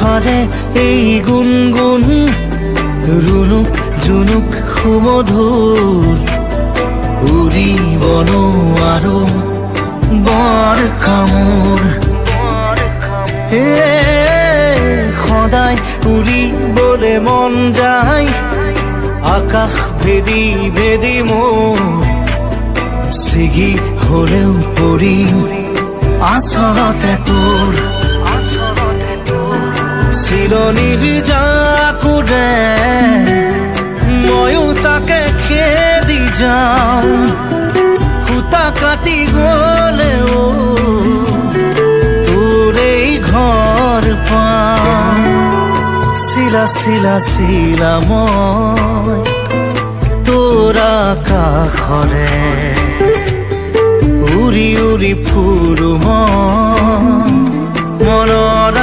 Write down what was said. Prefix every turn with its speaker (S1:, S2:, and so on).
S1: কাষৰে এই গুণগুণ ৰুণুক জুনুক সুমধুৰ উৰিব নোৱাৰো বৰ কামোৰ সদায় উৰিবলে মন যায় আকাশ ভেদি ভেদি মোৰ ছিগি হলেও পৰিম আচলতে তোৰ চিলনিৰ জাকুৰে ময়ো তাকে খেদি যাওঁ সূতা কাটি গলেও তোৰেই ঘৰ পাওঁ চিলা চিলা চিলা মই তোৰ আকাশৰে উৰি উৰি ফুৰো মই মনৰ